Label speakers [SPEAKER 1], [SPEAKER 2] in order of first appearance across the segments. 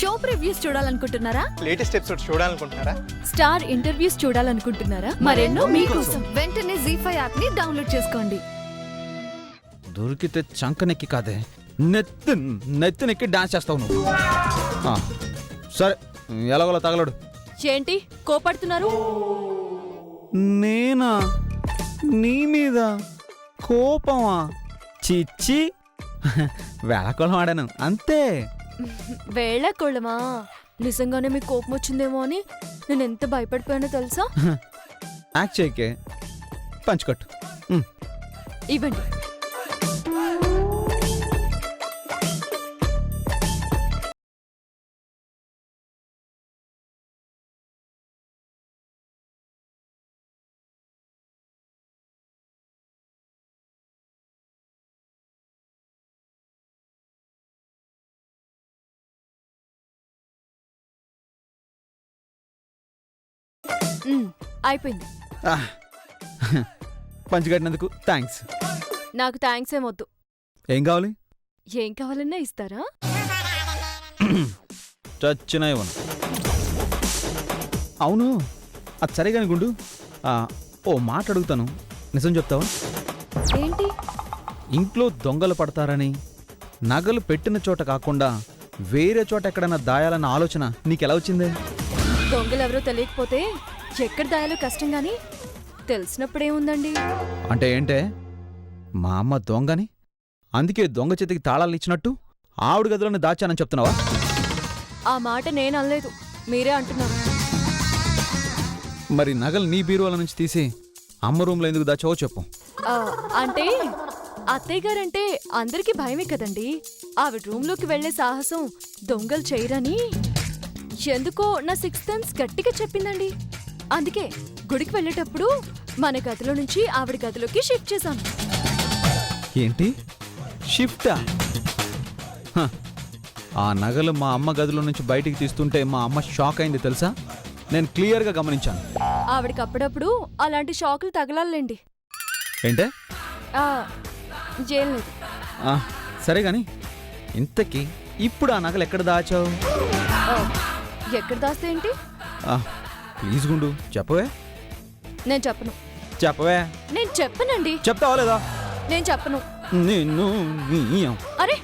[SPEAKER 1] Show previews చూడాలనుకుంటున్నారా?
[SPEAKER 2] Latest episode చూడాలనుకుంటున్నారా?
[SPEAKER 1] Star interviews చూడాలనుకుంటున్నారా? మరెన్నో మీకోసం వెంటనే ZEE5 యాప్ ని డౌన్లోడ్ చేసుకోండి.
[SPEAKER 3] దొరికితే చంకనెక్కి కాదే నెత్తినెక్కి డాన్స్ చేస్తావు నువ్వు. సరే ఎలాగోలా తగలడు.
[SPEAKER 1] ఏంటి కోపడుతున్నారు?
[SPEAKER 3] నేనా నీ మీద కోపమా? చిచ్చి వేళకోళం ఆడాను అంతే.
[SPEAKER 1] వేళకోళమా? నిజంగానే మీకు కోపం వచ్చిందేమో అని నేను ఎంత భయపడిపోయానో తెలుసా?
[SPEAKER 3] యాక్ట్ చేయకే, పంచుకట్టు.
[SPEAKER 1] ఇవ్వండి. అయిపోయింది.
[SPEAKER 3] పంచుకట్టినందుకు థ్యాంక్స్.
[SPEAKER 1] నాకు థ్యాంక్స్ ఏమొద్దు.
[SPEAKER 3] ఏం కావాలి?
[SPEAKER 1] ఏం కావాలన్నా ఇస్తారా?
[SPEAKER 3] చచ్చిన ఇవ్వను. అవును, అది సరే కాని గుండు, ఓ మాట అడుగుతాను, నిజం చెప్తావా?
[SPEAKER 1] ఏంటి?
[SPEAKER 3] ఇంట్లో దొంగలు పడతారని నగలు పెట్టిన చోట కాకుండా వేరే చోట ఎక్కడన్నా దాయాలన్న ఆలోచన నీకెలా వచ్చిందే?
[SPEAKER 1] దొంగలెవరో తెలియకపోతే ఎక్కడ దాయాలో కష్టం గాని తెలిసినప్పుడేముందండి.
[SPEAKER 3] అంటే ఏంటే, మా అమ్మ దొంగని అందుకే దొంగ చేతికి తాళాలు ఇచ్చినట్టు ఆవిడ గదిలోనే దాచానని చెప్తున్నావా?
[SPEAKER 1] ఆ మాట నేను అనలేదు, మీరే అంటున్నారు.
[SPEAKER 3] మరి నగలు నీ బీరువాల నుంచి తీసి అమ్మ రూమ్లో ఎందుకు దాచావో చెప్పు.
[SPEAKER 1] అంటే అత్తయ్య గారంటే అందరికీ భయమే కదండి. ఆవిడ రూమ్లోకి వెళ్లే సాహసం దొంగలు చేయరని ఎందుకో నా 6th సెన్స్ గట్టిగా చెప్పిందండి. అందుకే గుడికి వెళ్ళేటప్పుడు మన గదిలో నుంచి ఆవిడ గదిలోకి షిఫ్ట్ చేశాను.
[SPEAKER 3] ఏంటి షిఫ్టా? ఆ నగలు మా అమ్మ గదిలో నుంచి బయటికి తీస్తుంటే మా అమ్మ షాక్ అయింది తెలుసా? నేను క్లియర్గా గమనించాను.
[SPEAKER 1] ఆవిడకి అప్పుడప్పుడు అలాంటి షాకులు తగలాలండి.
[SPEAKER 3] ఏంటే?
[SPEAKER 1] జైలు.
[SPEAKER 3] సరే గాని ఇంతకీ ఇప్పుడు ఆ నగలు ఎక్కడ దాచావు?
[SPEAKER 1] ఎక్కడ దాస్తే ఏంటి?
[SPEAKER 3] ప్లీజ్ గుండు చెప్పవే.
[SPEAKER 1] నేను చెప్పను.
[SPEAKER 3] చెప్పవే.
[SPEAKER 1] నేను చెప్పనండి.
[SPEAKER 3] చెప్తావా లేదా?
[SPEAKER 1] నేను చెప్పను.
[SPEAKER 3] నిన్ను
[SPEAKER 1] అరే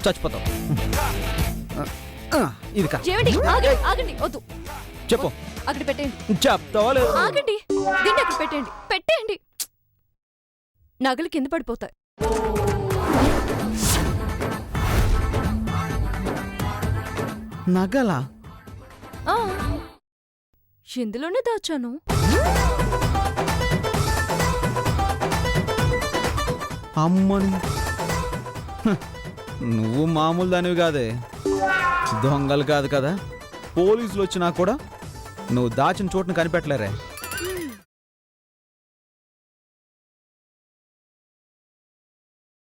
[SPEAKER 3] చచ్చిపోతావు. ఇది కా
[SPEAKER 1] ఏమండి? ఆగండి వద్దు.
[SPEAKER 3] చెప్పు.
[SPEAKER 1] అక్కడ పెట్టేయండి.
[SPEAKER 3] చెప్తావా లేదా?
[SPEAKER 1] ఆగండి, దీన్ని అక్కడ పెట్టేయండి. నగలు కింద పడిపోతాయి.
[SPEAKER 3] నగలా?
[SPEAKER 1] ఇందులోనే దాచాను.
[SPEAKER 3] అమ్మని, నువ్వు మామూలు దానివి కాదే. దొంగలు కాదు కదా, పోలీసులు వచ్చినా కూడా నువ్వు దాచిన చోటును కనిపెట్టలేరే.